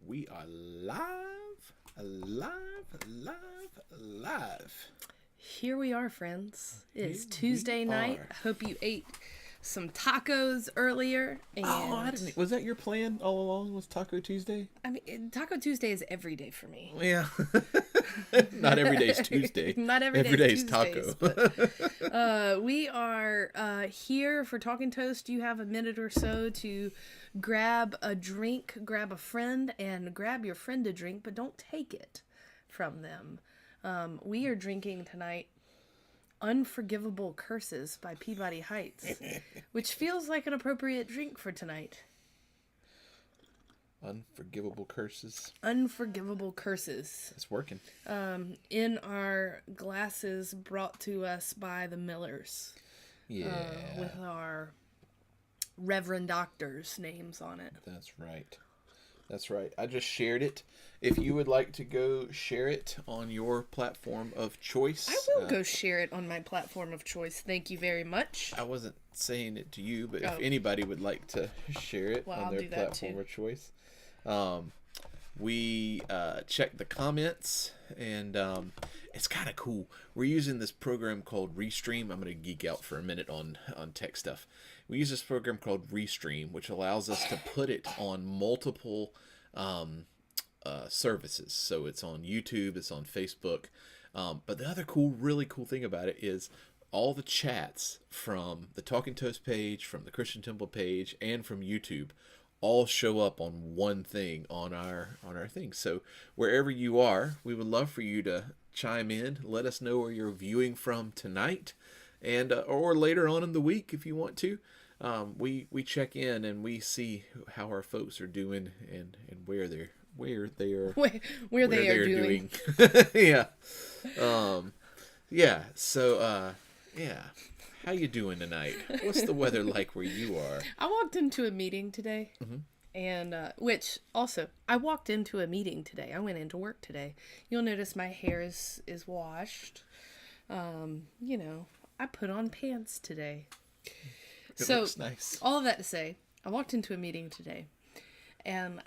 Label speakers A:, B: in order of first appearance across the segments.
A: We are live, alive.
B: Here we are, friends. It's
A: Here
B: Tuesday
A: we
B: night.
A: are.
B: I hope you ate some tacos earlier. And
A: I didn't. Was that your plan all along? Was Taco Tuesday?
B: I mean, Taco Tuesday is every day for me.
A: Yeah. Not every day's Tuesday.
B: Not every
A: Every
B: day's
A: day's taco.
B: But, we are here for Talking Toast. You have a minute or so to grab a drink, grab a friend, and grab your friend a drink, but don't take it from them. We are drinking tonight Unforgivable Curses by Peabody Heights, which feels like an appropriate drink for tonight.
A: Unforgivable curses.
B: Unforgivable Curses.
A: It's working.
B: In our glasses brought to us by the Millers.
A: Yeah.
B: With our Reverend Doctor's names on it.
A: That's right. That's right. I just shared it. If you would like to go share it on your platform of choice.
B: I will go share it on my platform of choice. Thank you very much.
A: I wasn't saying it to you, but if anybody would like to share it
B: Well,
A: on
B: I'll
A: their
B: do that
A: platform
B: too.
A: of choice. We checked the comments, and it's kind of cool. We're using this program called Restream. I'm going to geek out for a minute on tech stuff. We use this program called Restream, which allows us to put it on multiple services. So it's on YouTube, it's on Facebook. But the other really cool thing about it is all the chats from the Talking Toast page, from the Christian Temple page, and from YouTube all show up on one thing on our thing. So wherever you are, we would love for you to chime in, let us know where you're viewing from tonight, and or later on in the week if you want to. We check in and we see how our folks are doing and where they are doing. Yeah. Yeah. So yeah. How you doing tonight? What's the weather like where you are?
B: I walked into a meeting today, and I walked into a meeting today. I went into work today. You'll notice my hair is washed. I put on pants today.
A: It looks nice.
B: All of that to say, I walked into a meeting today, and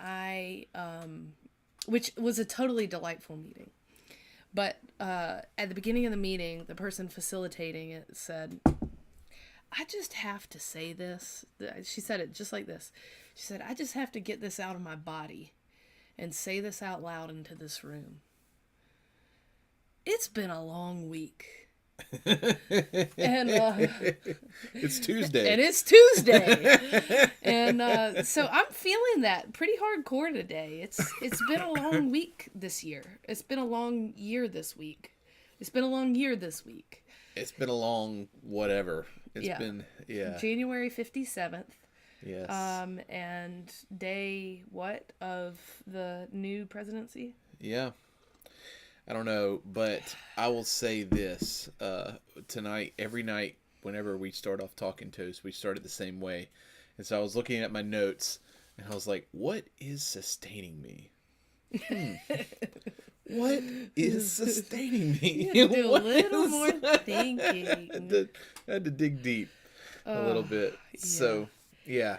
B: which was a totally delightful meeting. But at the beginning of the meeting, the person facilitating it said, I just have to say this. She said it just like this. She said, I just have to get this out of my body and say this out loud into this room. It's been a long week. And
A: it's Tuesday.
B: And it's Tuesday. And so I'm feeling that pretty hardcore today. It's been a long week this year. It's been a long year this week. It's been a long year this week.
A: It's been a long whatever. It's been
B: January 57th.
A: Yes.
B: And day of the new presidency?
A: Yeah. I don't know, but I will say this. Tonight, every night, whenever we start off Talking Toast, we start it the same way. And so I was looking at my notes, and I was like, what is sustaining me? What is sustaining me?
B: You had to do a little more thinking.
A: I had to dig deep a little bit.
B: Yeah.
A: So, yeah.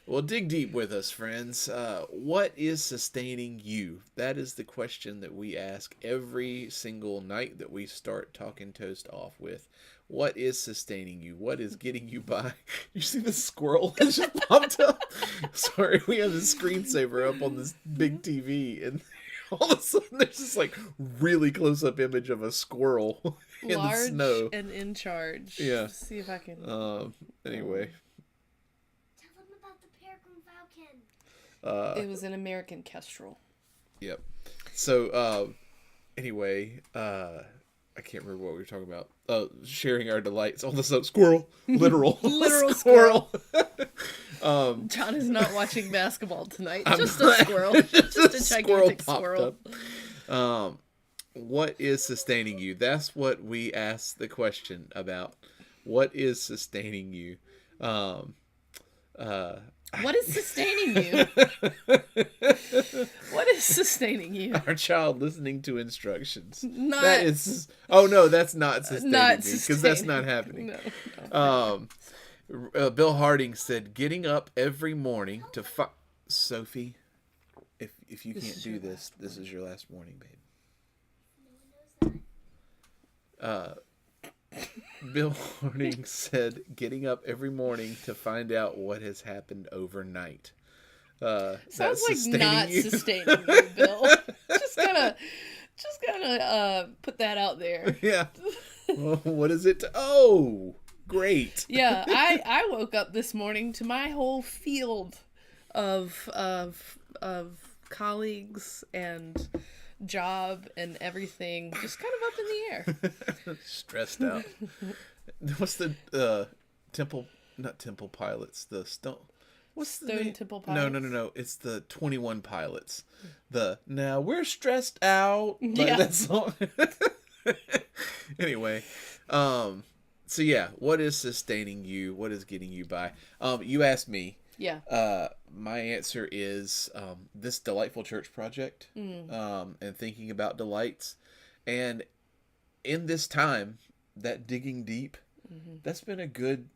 A: Well, dig deep with us, friends. What is sustaining you? That is the question that we ask every single night that we start Talking Toast off with. What is sustaining you? What is getting you by? You see the squirrel that just popped up? Sorry, we have the screensaver up on this big TV, and all of a sudden there's this like really close-up image of a squirrel in
B: Large
A: the snow.
B: and in charge.
A: Yeah.
B: Let's see if I can.
A: Anyway.
C: Tell them about the Peregrine Falcon.
B: It was an American Kestrel.
A: Yep. So, anyway, I can't remember what we were talking about. Sharing our delights. All this squirrel. Literal.
B: Literal
A: squirrel.
B: John is not watching basketball tonight.
A: I'm
B: Just
A: glad.
B: a squirrel. Just a gigantic
A: popped
B: squirrel.
A: up. What is sustaining you? That's what we ask the question about. What is sustaining you?
B: What is sustaining you? What is sustaining you?
A: Our child listening to instructions.
B: Not.
A: That is. Oh no, that's not sustaining
B: Not
A: me because that's not
B: sustaining.
A: happening.
B: No.
A: Bill Harding said, "Getting up every morning to Sophie, if you
B: This
A: can't
B: is
A: do
B: your
A: this,
B: last
A: this is your last morning, babe.
C: No one knows that.
A: Bill Horning said, "Getting up every morning to find out what has happened overnight."
B: Sounds
A: That's
B: like
A: sustaining
B: not
A: you.
B: sustaining you, Bill. just gonna put that out there.
A: Yeah. Well, what is it? Oh, great.
B: Yeah, I woke up this morning to my whole field of colleagues and job and everything just kind of up in the air.
A: Stressed out. What's the not Temple Pilots, the Stone. What's the
B: Stone
A: name?
B: Temple
A: No.
B: Pilots?
A: No. It's the 21 Pilots. Now we're stressed out. Like
B: Yeah.
A: that song. Anyway, so yeah, what is sustaining you? What is getting you by? You asked me.
B: Yeah.
A: My answer is this delightful church project, and thinking about delights, and in this time, that digging deep, that's been a good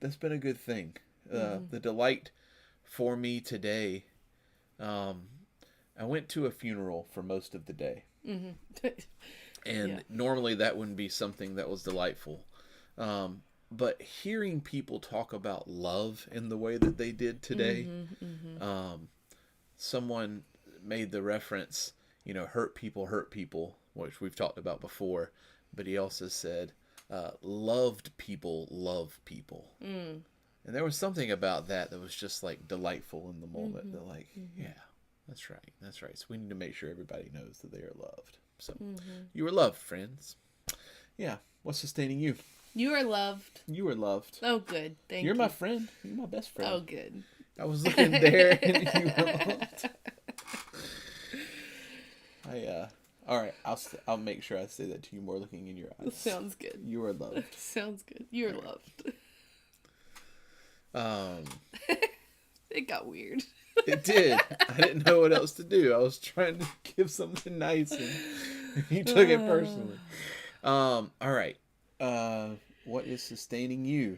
A: thing. The delight for me today, I went to a funeral for most of the day, and
B: Yeah.
A: normally that wouldn't be something that was delightful. But hearing people talk about love in the way that they did today, someone made the reference, hurt people, which we've talked about before, but he also said, loved people love people. And there was something about that was just like delightful in the moment. They're like, yeah, that's right. So we need to make sure everybody knows that they are loved. So you are loved, friends. Yeah. What's sustaining you?
B: You are loved.
A: You are loved.
B: Oh, good. Thank you.
A: You're my friend. You're my best friend.
B: Oh, good.
A: I was looking there and you were loved. All right. I'll make sure I say that to you more looking in your eyes.
B: Sounds good.
A: You are loved.
B: Sounds good. You're loved. It got weird.
A: It did. I didn't know what else to do. I was trying to give something nice and you took it personally. All right. What is sustaining you?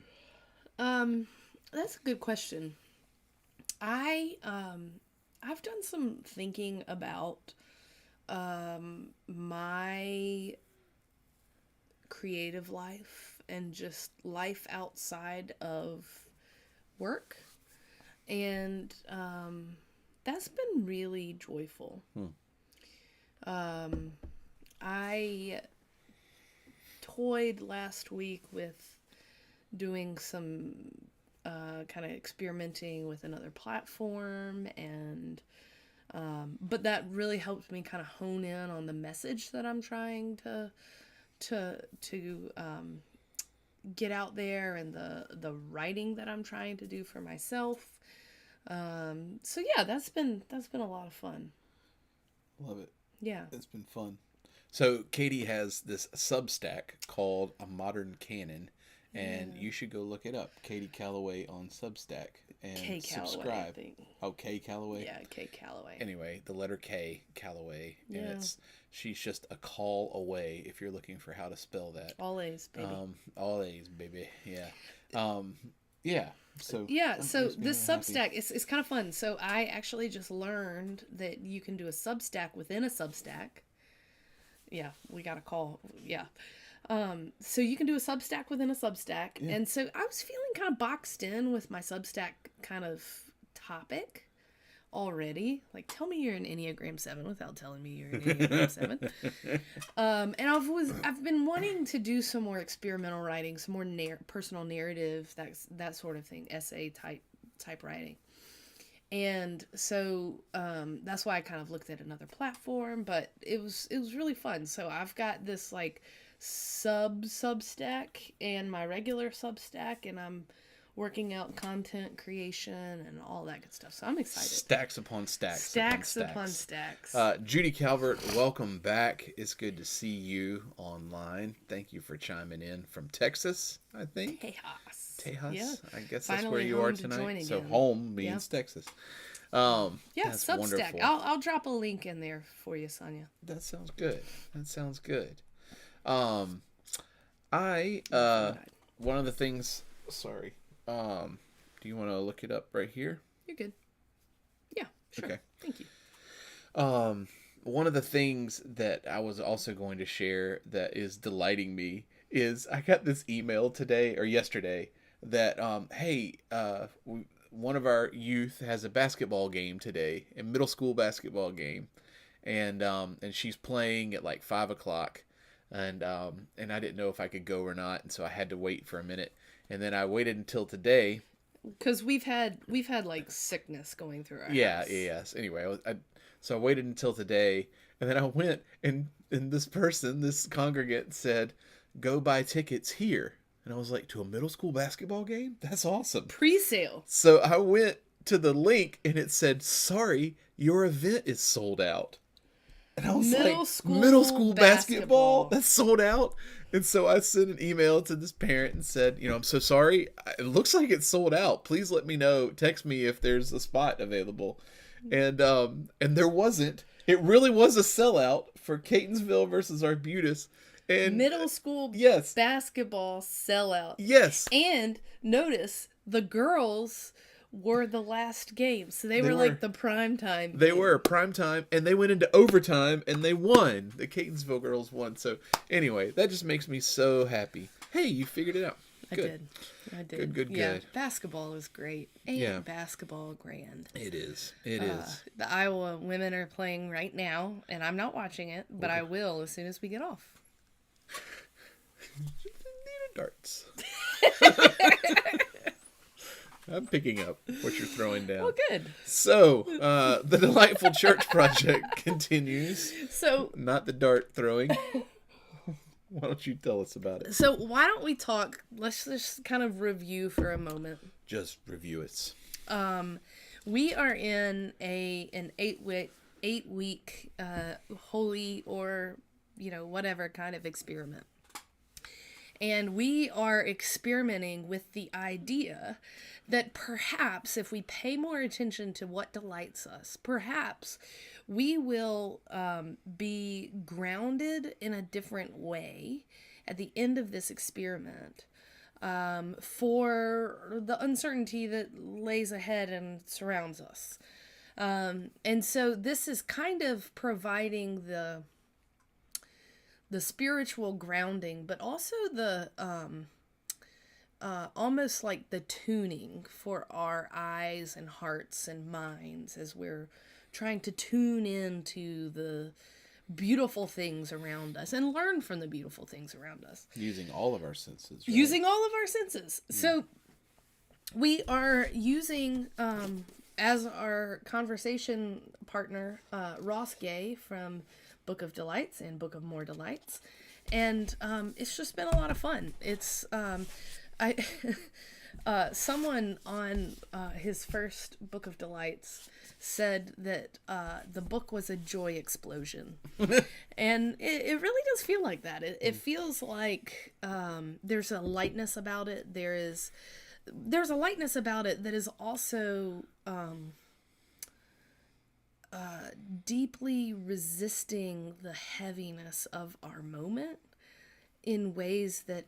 B: That's a good question. I've done some thinking about my creative life and just life outside of work, and that's been really joyful. I toyed last week with doing some kind of experimenting with another platform, and but that really helped me kind of hone in on the message that I'm trying to get out there, and the writing that I'm trying to do for myself. So yeah, that's been a lot of fun.
A: Love it.
B: Yeah.
A: It's been fun. So Katie has this Substack called A Modern Canon, and you should go look it up. Katie Calloway on Substack and
B: K. Calloway,
A: subscribe.
B: I think.
A: Oh, K Calloway.
B: Yeah, K. Calloway.
A: Anyway, the letter K Calloway, and
B: Yeah.
A: she's just a call away if you're looking for how to spell that.
B: All A's, baby.
A: All A's, baby. Yeah. Yeah. So
B: Yeah, so
A: makes me
B: this
A: happy.
B: Substack is kind of fun. So I actually just learned that you can do a Substack within a Substack. Yeah, we got a call. Yeah. So you can do a Substack within a Substack.
A: Yeah.
B: And so I was feeling kind of boxed in with my Substack kind of topic already. Like, tell me you're an Enneagram 7 without telling me you're an Enneagram 7. And I've been wanting to do some more experimental writing, some more personal narrative, that sort of thing, essay type writing. And so that's why I kind of looked at another platform, but it was really fun. So I've got this like Substack and my regular Substack, and I'm working out content creation and all that good stuff. So I'm excited.
A: Stacks upon stacks.
B: Stacks upon stacks.
A: Judy Calvert, welcome back. It's good to see you online. Thank you for chiming in from Texas, I think. Tejas.
B: Yeah.
A: I guess that's
B: Finally
A: where you
B: home
A: are
B: to
A: tonight.
B: join
A: So
B: again.
A: home means Texas.
B: Yeah,
A: that's
B: Substack.
A: wonderful.
B: I'll drop a link in there for you, Sonia.
A: That sounds good. One of the things. Sorry. Do you want to look it up right here?
B: You're good. Yeah, sure.
A: Okay.
B: Thank you.
A: One of the things that I was also going to share that is delighting me is I got this email today or yesterday that, hey, one of our youth has a basketball game today, a middle school basketball game, and she's playing at like 5 o'clock, and I didn't know if I could go or not, and so I had to wait for a minute, and then I waited until today.
B: Because we've had like sickness going through our
A: Yeah,
B: house.
A: yes. Anyway, so I waited until today, and then I went, and this person, this congregant, said, "Go buy tickets here." And I was like, "To a middle school basketball game? That's awesome."
B: Pre-sale.
A: So I went to the link, and it said, "Sorry, your event is sold out." And I was
B: Middle school
A: middle school basketball?
B: basketball.
A: That's sold out? And so I sent an email to this parent and said, I'm so sorry. It looks like it's sold out. Please let me know. Text me if there's a spot available. And there wasn't. It really was a sellout for Catonsville versus Arbutus. And
B: Middle school
A: yes.
B: basketball sellout.
A: Yes.
B: And notice the girls were the last game. So they were
A: were.
B: like the prime time.
A: They
B: game.
A: were prime time, and they went into overtime, and they won. The Catonsville girls won. So anyway, that just makes me so happy. Hey, you figured it out. Good.
B: I did.
A: Good.
B: Yeah, basketball is great. And
A: Yeah.
B: basketball grand.
A: It is. It is.
B: The Iowa women are playing right now, and I'm not watching it, but I will as soon as we get off.
A: Darts. I'm picking up what you're throwing down.
B: Well, good.
A: So, the Delightful Church Project continues.
B: So
A: Not the dart throwing. Why don't you tell us about it?
B: So why don't we talk? Let's just kind of review for a moment.
A: Just review it.
B: We are in an 8-week holy or whatever kind of experiment, and we are experimenting with the idea that perhaps if we pay more attention to what delights us, perhaps we will be grounded in a different way at the end of this experiment for the uncertainty that lays ahead and surrounds us. And so this is kind of providing the spiritual grounding, but also the almost like the tuning for our eyes and hearts and minds as we're trying to tune into the beautiful things around us and learn from the beautiful things around us.
A: Using all of our senses. Right?
B: Using all of our senses. So we are using, as our conversation partner, Ross Gay from Book of Delights and Book of More Delights. And it's just been a lot of fun. It's someone on his first Book of Delights said that the book was a joy explosion. And it really does feel like that. It feels like there's a lightness about it. There's a lightness about it that is also deeply resisting the heaviness of our moment in ways that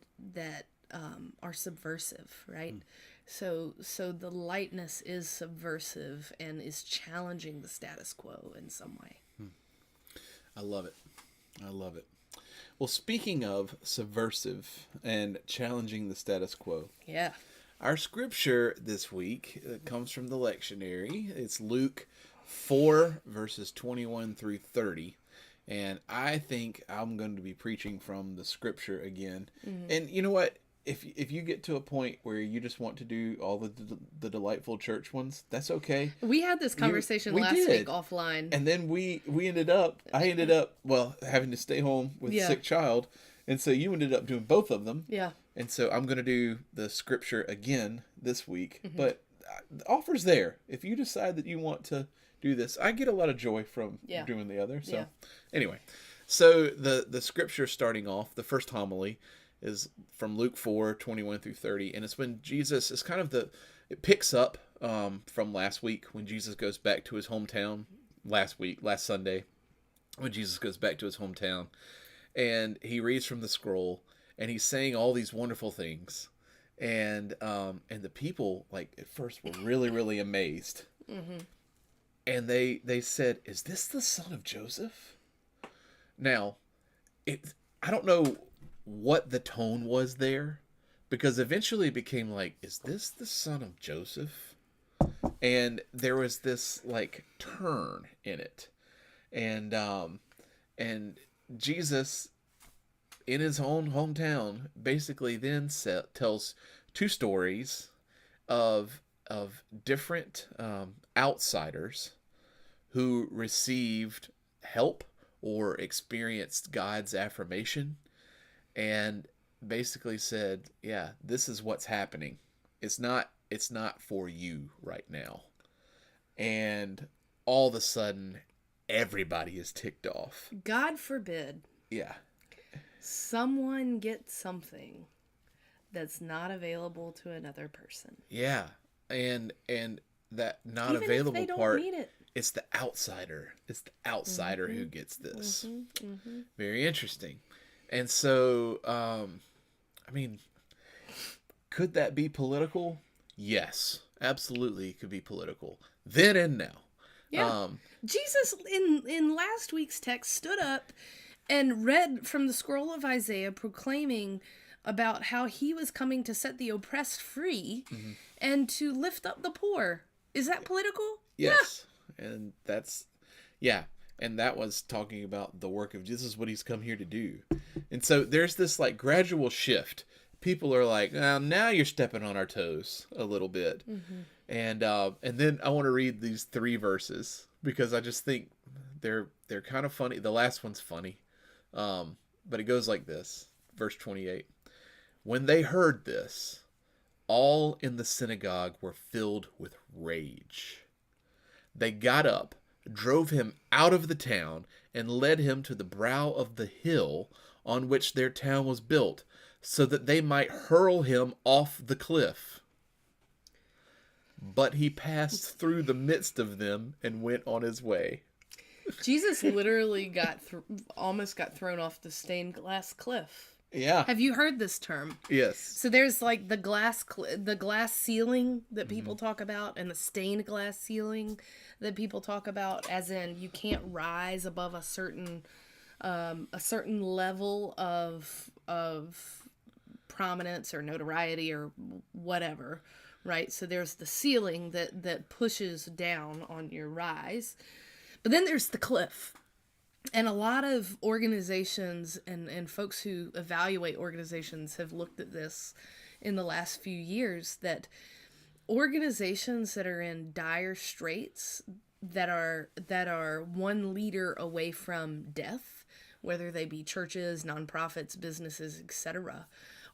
B: are subversive, right? So the lightness is subversive and is challenging the status quo in some way.
A: I love it. Well, speaking of subversive and challenging the status quo,
B: Yeah.
A: our scripture this week comes from the lectionary. It's Luke 4, verses 21 through 30. And I think I'm going to be preaching from the scripture again. Mm-hmm. And you know what? If you get to a point where you just want to do all the delightful church ones, that's okay.
B: We had this conversation last week offline.
A: And then I ended up, having to stay home with a sick child. And so you ended up doing both of them.
B: Yeah.
A: And so I'm going to do the scripture again this week. Mm-hmm. But the offer's there. If you decide that you want to do this, I get a lot of joy from doing the other. So anyway, so the scripture starting off, the first homily is from Luke 4, 21 through 30. And it's when Jesus is it picks up from last week when Jesus goes back to his hometown last Sunday, when Jesus goes back to his hometown and he reads from the scroll and he's saying all these wonderful things. And the people, like, at first were really, really amazed. Mm-hmm. and they said, "Is this the son of Joseph?" Now, I don't know what the tone was there, because eventually it became like, "Is this the son of Joseph?" And there was this like turn in it, and Jesus, in his own hometown, basically then tells two stories of different outsiders who received help or experienced God's affirmation, and basically said, "Yeah, this is what's happening. It's not for you right now." And all of a sudden, everybody is ticked off.
B: God forbid
A: Yeah.
B: someone gets something that's not available to another person.
A: Yeah. And that not
B: Even if
A: available
B: they don't
A: part,
B: need it.
A: it's the outsider. It's the outsider who gets this. Very interesting. And so, I mean, could that be political? Yes, absolutely, it could be political. Then and now.
B: Yeah. Jesus in last week's text stood up and read from the scroll of Isaiah, proclaiming about how he was coming to set the oppressed free and to lift up the poor. Is that political?
A: Yes. And that's, yeah. And that was talking about the work of Jesus, what he's come here to do. And so there's this like gradual shift. People are like, now you're stepping on our toes a little bit. And then I want to read these 3 verses because I just think they're kind of funny. The last one's funny. But it goes like this. Verse 28. When they heard this, all in the synagogue were filled with rage. They got up, drove him out of the town, and led him to the brow of the hill on which their town was built, so that they might hurl him off the cliff. But he passed through the midst of them and went on his way.
B: Jesus literally almost got thrown off the stained glass cliff.
A: Yeah.
B: Have you heard this term?
A: Yes.
B: So there's like the glass ceiling that people talk about, and the stained glass ceiling that people talk about, as in you can't rise above a certain level of prominence or notoriety or whatever, right? So there's the ceiling that pushes down on your rise, but then there's the cliff. And a lot of organizations and folks who evaluate organizations have looked at this in the last few years, that organizations that are in dire straits, that are one leader away from death, whether they be churches, nonprofits, businesses, etc.,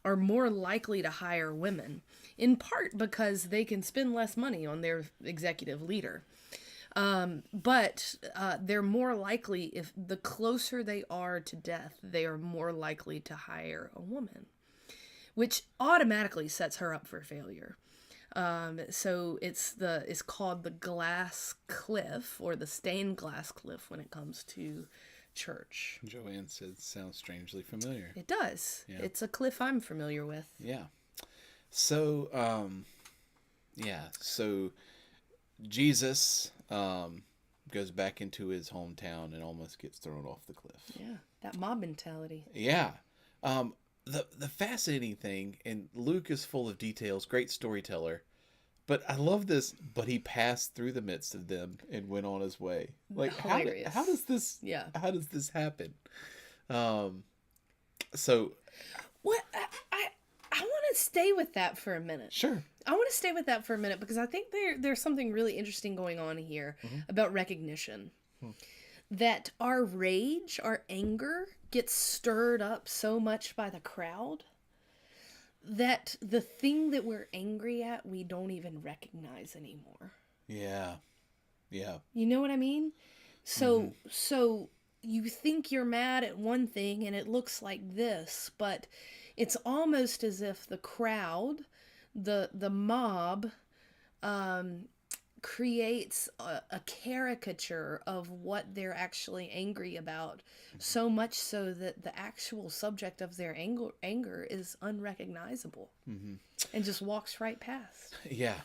B: are more likely to hire women, in part because they can spend less money on their executive leader. But they're more likely, if the closer they are to death, they are more likely to hire a woman, which automatically sets her up for failure. So it's called the glass cliff, or the stained glass cliff, when it comes to church.
A: Joanne said, sounds strangely familiar.
B: It does.
A: Yeah.
B: It's a cliff I'm familiar with.
A: Yeah. So, so Jesus goes back into his hometown and almost gets thrown off the cliff.
B: Yeah, that mob mentality.
A: Yeah. The fascinating thing, and Luke is full of details, great storyteller, but I love this, but he passed through the midst of them and went on his way. Like, how does this happen? So
B: what I want to stay with that for a minute.
A: Sure.
B: I want to stay with that for a minute, because I think there's something really interesting going on here about recognition. That our rage, our anger gets stirred up so much by the crowd that the thing that we're angry at, we don't even recognize anymore.
A: Yeah. Yeah.
B: You know what I mean? So you think you're mad at one thing and it looks like this, but it's almost as if the crowd, the mob, creates a caricature of what they're actually angry about, so much so that the actual subject of their anger is unrecognizable and just walks right past.
A: Yeah.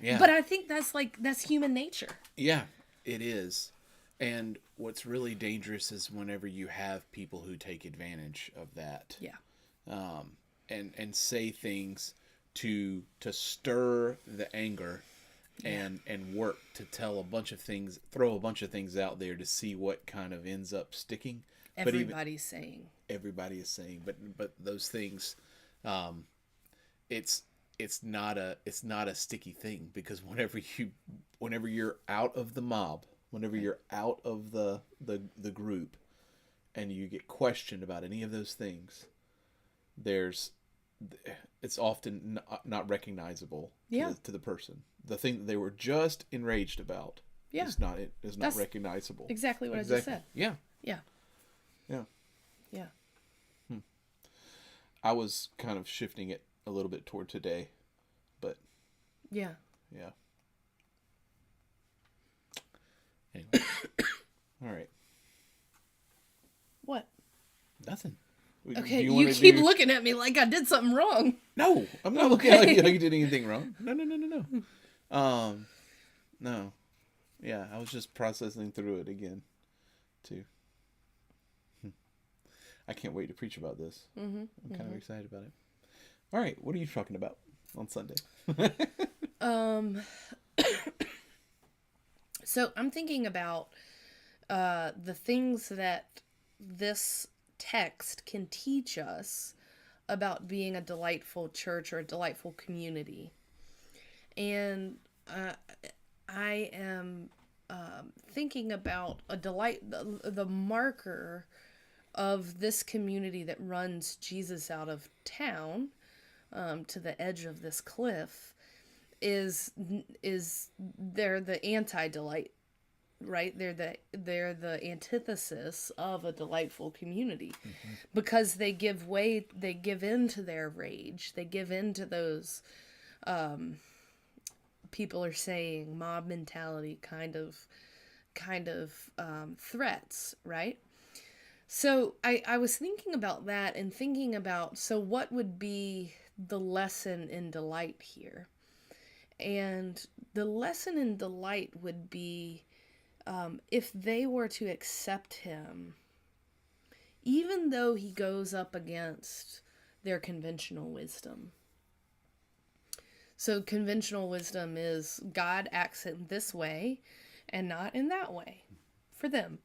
A: Yeah.
B: But I think that's human nature.
A: Yeah. It is. And what's really dangerous is whenever you have people who take advantage of that.
B: Yeah.
A: And say things to stir the anger and work to tell a bunch of things, throw a bunch of things out there to see what kind of ends up sticking.
B: Everybody's saying.
A: Everybody is saying, but those things, it's not a sticky thing, because whenever you're out of the mob, whenever you're out of the group, and you get questioned about any of those things, it's often not recognizable to the person. The thing that they were just enraged about is not recognizable.
B: Exactly what I just said.
A: Yeah.
B: Yeah.
A: Yeah.
B: Yeah.
A: I was kind of shifting it a little bit toward today, but
B: yeah.
A: Anyway. All right.
B: What?
A: Nothing.
B: Okay, you keep looking at me like I did something wrong.
A: No, I'm not looking like you did anything wrong. No. No. Yeah, I was just processing through it again, too. I can't wait to preach about this. I'm kind of excited about it. All right, what are you talking about on Sunday?
B: So I'm thinking about the things that this text can teach us about being a delightful church or a delightful community. And I am thinking about the marker of this community that runs Jesus out of town to the edge of this cliff is they're the anti-delight, right? They're the antithesis of a delightful community, because they give in to their rage, they give in to those people are saying mob mentality kind of threats, right? So I was thinking about that and thinking about, so what would be the lesson in delight here? And the lesson in delight would be, if they were to accept him, even though he goes up against their conventional wisdom. So conventional wisdom is God acts in this way and not in that way for them.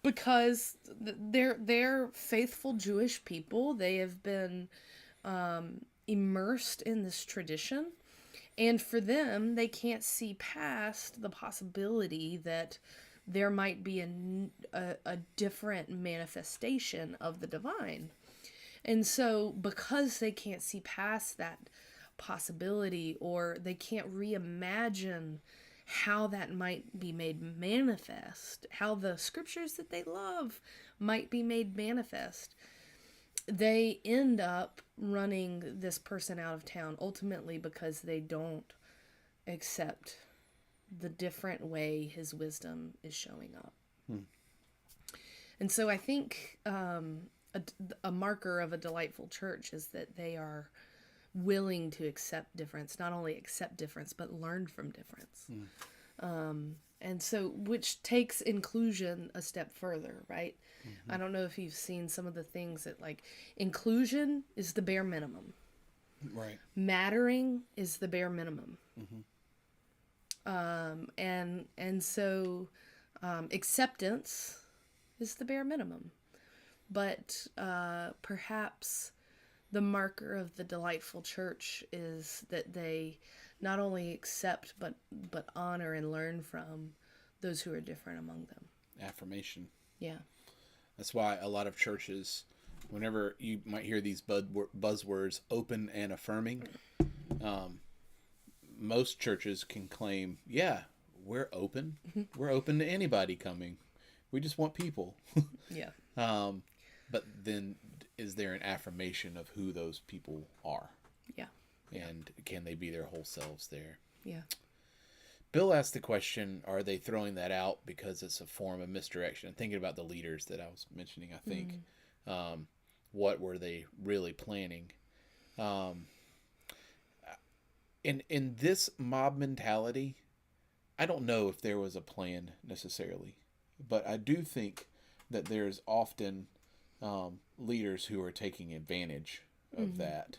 B: Because they're faithful Jewish people. They have been immersed in this tradition. And for them, they can't see past the possibility that there might be a different manifestation of the divine. And so because they can't see past that possibility, or they can't reimagine how that might be made manifest, how the scriptures that they love might be made manifest, they end up running this person out of town, ultimately because they don't accept the different way his wisdom is showing up. And so I think a marker of a delightful church is that they are willing to accept difference, not only accept difference, but learn from difference. And so, which takes inclusion a step further, right? I don't know if you've seen some of the things that, like, inclusion is the bare minimum.
A: Right.
B: Mattering is the bare minimum. And so acceptance is the bare minimum. But perhaps the marker of the delightful church is that they not only accept but honor and learn from those who are different among them.
A: Affirmation.
B: Yeah.
A: That's why a lot of churches, whenever you might hear these buzzwords, open and affirming, most churches can claim, yeah, we're open. We're open to anybody coming. We just want people.
B: Yeah.
A: But then is there an affirmation of who those people are?
B: Yeah.
A: And can they be their whole selves there?
B: Yeah.
A: Bill asked the question, are they throwing that out because it's a form of misdirection? Thinking about the leaders that I was mentioning, I think. What were they really planning? In this mob mentality, I don't know if there was a plan necessarily, but I do think that there's often leaders who are taking advantage of that,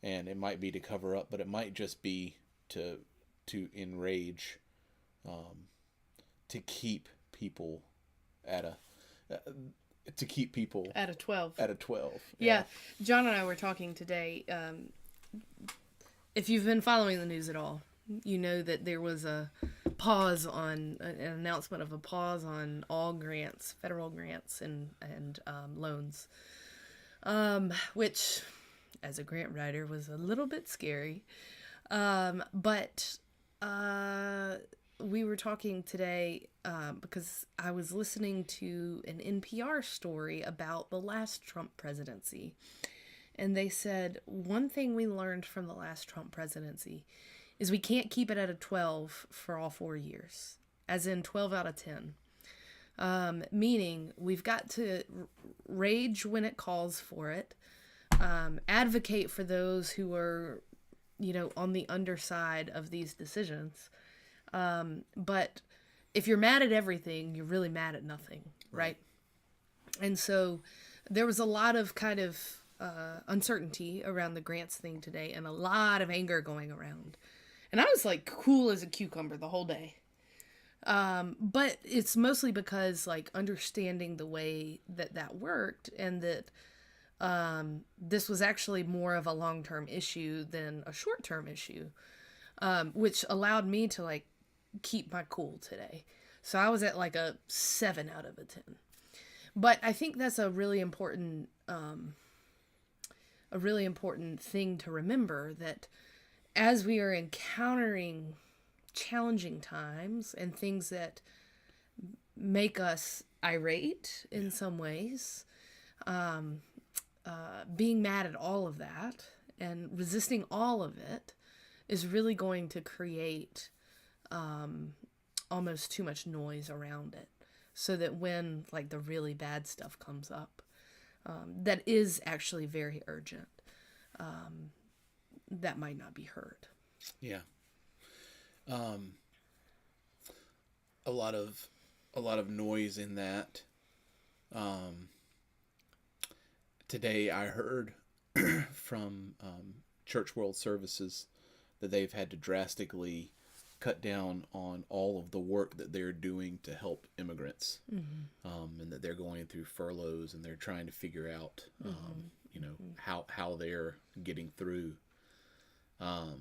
A: and it might be to cover up, but it might just be to enrage, to keep people at a
B: At a 12.
A: at a 12.
B: Yeah. John and I were talking today. If you've been following the news at all, you know that there was a pause on an announcement of a pause on all grants, federal grants and loans, which, as a grant writer, was a little bit scary. But we were talking today because I was listening to an NPR story about the last Trump presidency. And they said, one thing we learned from the last Trump presidency is we can't keep it at a 12 for all 4 years, as in 12 out of 10. Meaning we've got to rage when it calls for it, advocate for those who are, on the underside of these decisions. But if you're mad at everything, you're really mad at nothing, right? And so there was a lot of kind of uncertainty around the grants thing today, and a lot of anger going around. And I was like cool as a cucumber the whole day. But it's mostly because like understanding the way that worked, and that this was actually more of a long-term issue than a short-term issue, which allowed me to like keep my cool today. So I was at like a 7 out of a 10. But I think that's a really important thing to remember, that as we are encountering challenging times and things that make us irate in some ways, being mad at all of that and resisting all of it is really going to create almost too much noise around it, so that when like the really bad stuff comes up, that is actually very urgent, that might not be heard.
A: Yeah. A lot of noise in that. Today I heard from Church World Services that they've had to drastically cut down on all of the work that they're doing to help immigrants, and that they're going through furloughs, and they're trying to figure out, how they're getting through. I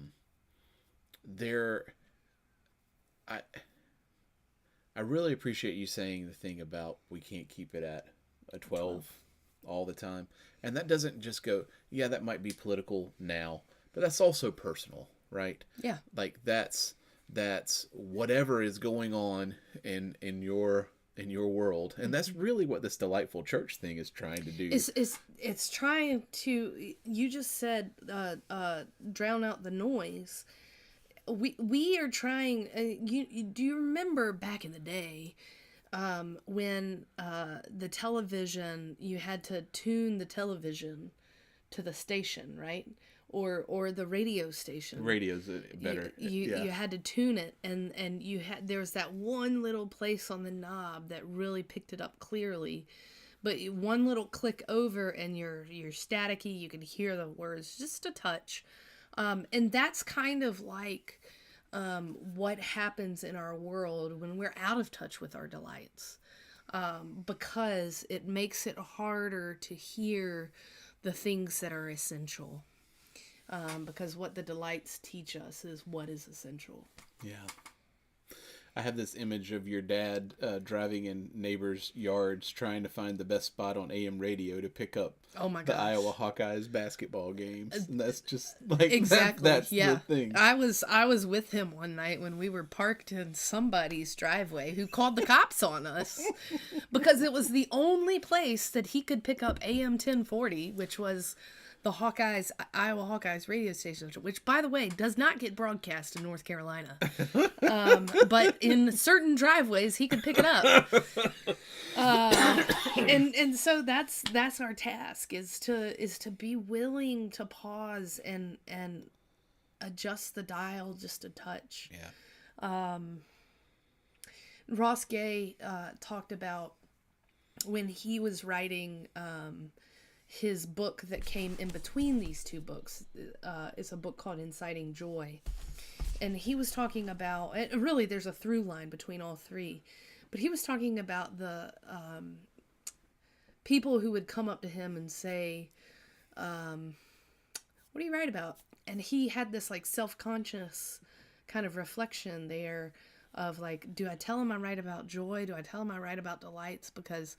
A: really appreciate you saying the thing about we can't keep it at a 12 all the time. And that doesn't just go, yeah, that might be political now, but that's also personal, right?
B: Yeah.
A: Like that's whatever is going on in your world. And that's really what this Delightful Church thing is trying to do.
B: It's trying to, you just said, drown out the noise. We are trying, do you remember back in the day, when the television, you had to tune the television to the station, right? Or the radio station.
A: Radio's better.
B: You had to tune it, and there was that one little place on the knob that really picked it up clearly. But one little click over and you're staticky, you can hear the words just a touch. And that's kind of like what happens in our world when we're out of touch with our delights, because it makes it harder to hear the things that are essential, because what the delights teach us is what is essential.
A: Yeah. I have this image of your dad driving in neighbors' yards trying to find the best spot on AM radio to pick up the Iowa Hawkeyes basketball games. And that's just like
B: exactly
A: that's the thing.
B: I was with him one night when we were parked in somebody's driveway who called the cops on us because it was the only place that he could pick up AM 1040, which was the Iowa Hawkeyes radio station, which, by the way, does not get broadcast in North Carolina. But in certain driveways, he could pick it up. And so that's our task, is to be willing to pause and adjust the dial just a touch.
A: Yeah.
B: Ross Gay talked about when he was writing his book that came in between these two books. It's a book called Inciting Joy. And he was talking about, and really there's a through line between all three, but he was talking about the people who would come up to him and say, what do you write about? And he had this like self-conscious kind of reflection there of like, do I tell him I write about joy? Do I tell him I write about delights? Because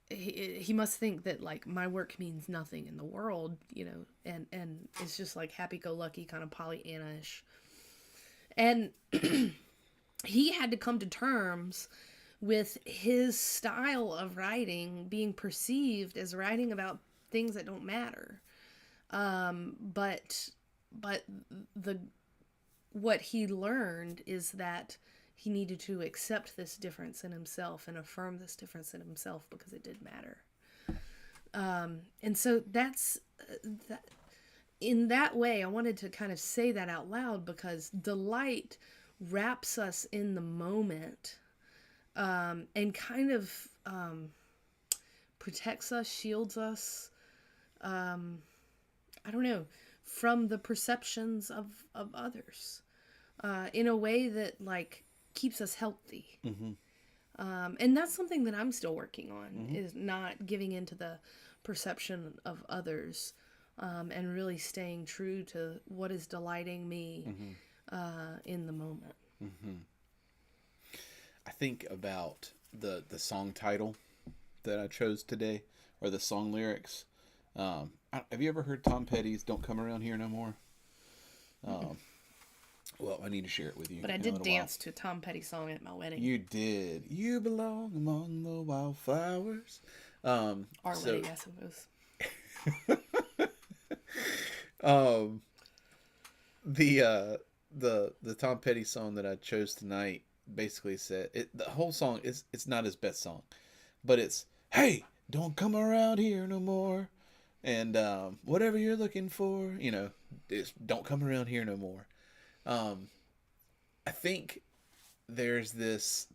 B: he must think that like my work means nothing in the world, you know, and it's just like happy-go-lucky kind of Pollyanna-ish. And he had to come to terms with his style of writing being perceived as writing about things that don't matter. But what he learned is that he needed to accept this difference in himself and affirm this difference in himself because it did matter. And so that's that. In that way, I wanted to kind of say that out loud because delight wraps us in the moment, and kind of protects us, shields us, I don't know, from the perceptions of others, in a way that like keeps us healthy.
A: Mm-hmm.
B: And that's something that I'm still working on,
A: Mm-hmm.
B: is not giving into the perception of others, and really staying true to what is delighting me, in the moment.
A: Mm-hmm. I think about the song title that I chose today, or the song lyrics. Have you ever heard Tom Petty's "Don't Come Around Here No More"? Well, I need to share it with you.
B: But I
A: in a
B: did
A: little
B: dance to a Tom Petty song at my wedding.
A: You did. You belong among the wildflowers.
B: Our wedding, I suppose.
A: The Tom Petty song that I chose tonight basically said the whole song it's not his best song, but it's, hey, don't come around here no more, and whatever you're looking for, you know, it's don't come around here no more. I think there's this,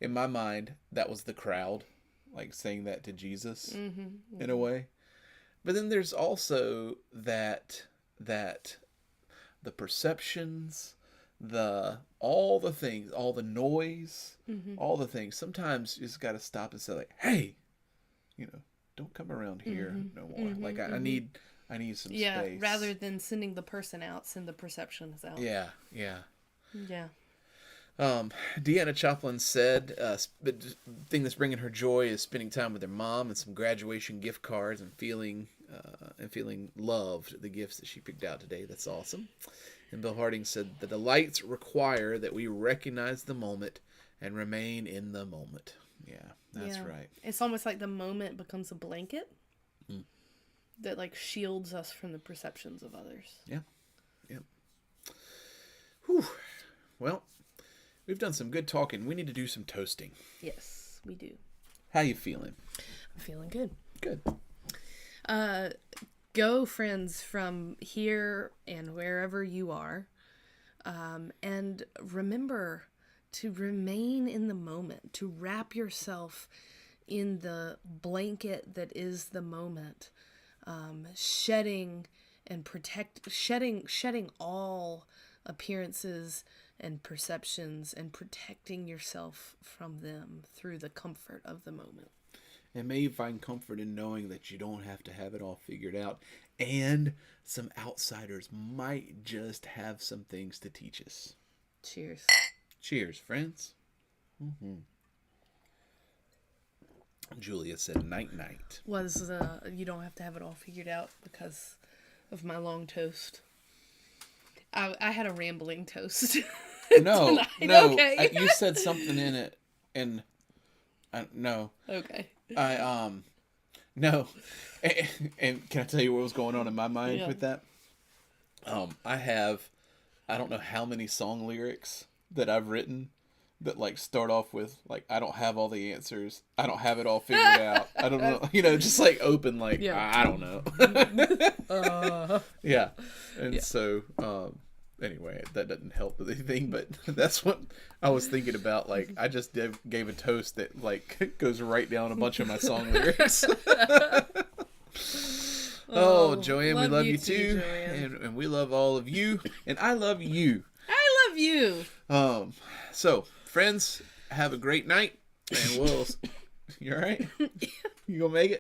A: in my mind, that was the crowd like saying that to Jesus, in a way. But then there's also that the perceptions, all the things, all the noise, all the things. Sometimes you just got to stop and say like, hey, you know, don't come around here no more. Like I need some space.
B: Rather than sending the person out, send the perceptions out.
A: Yeah.
B: Yeah.
A: Deanna Choplin said, the thing that's bringing her joy is spending time with her mom and some graduation gift cards and feeling loved, the gifts that she picked out today. That's awesome. And Bill Harding said, the delights require that we recognize the moment and remain in the moment. Yeah, that's right.
B: It's almost like the moment becomes a blanket that like shields us from the perceptions of others.
A: Yeah. Whew. Well, we've done some good talking. We need to do some toasting.
B: Yes, we do.
A: How you feeling?
B: I'm feeling good.
A: Good.
B: Go, friends, from here and wherever you are. And remember to remain in the moment, to wrap yourself in the blanket that is the moment, shedding all appearances and perceptions and protecting yourself from them through the comfort of the moment.
A: And may you find comfort in knowing that you don't have to have it all figured out. And some outsiders might just have some things to teach us.
B: Cheers.
A: Cheers, friends. Julia said night-night.
B: Was you don't have to have it all figured out because of my long toast. I had a rambling toast.
A: No.
B: Okay.
A: You said something in it, and no.
B: Okay.
A: No. And can I tell you what was going on in my mind with that? I don't know how many song lyrics that I've written that like start off with like, I don't have all the answers. I don't have it all figured out. I don't know, just like open, like, I don't know. Yeah. And so, anyway, that doesn't help with anything, but that's what I was thinking about. Like, I just gave a toast that, like, goes right down a bunch of my song lyrics. Oh, Joanne, we love you too. And we love all of you. And I love you.
B: I love you.
A: So, friends, have a great night. And we'll... You all right? You gonna make it?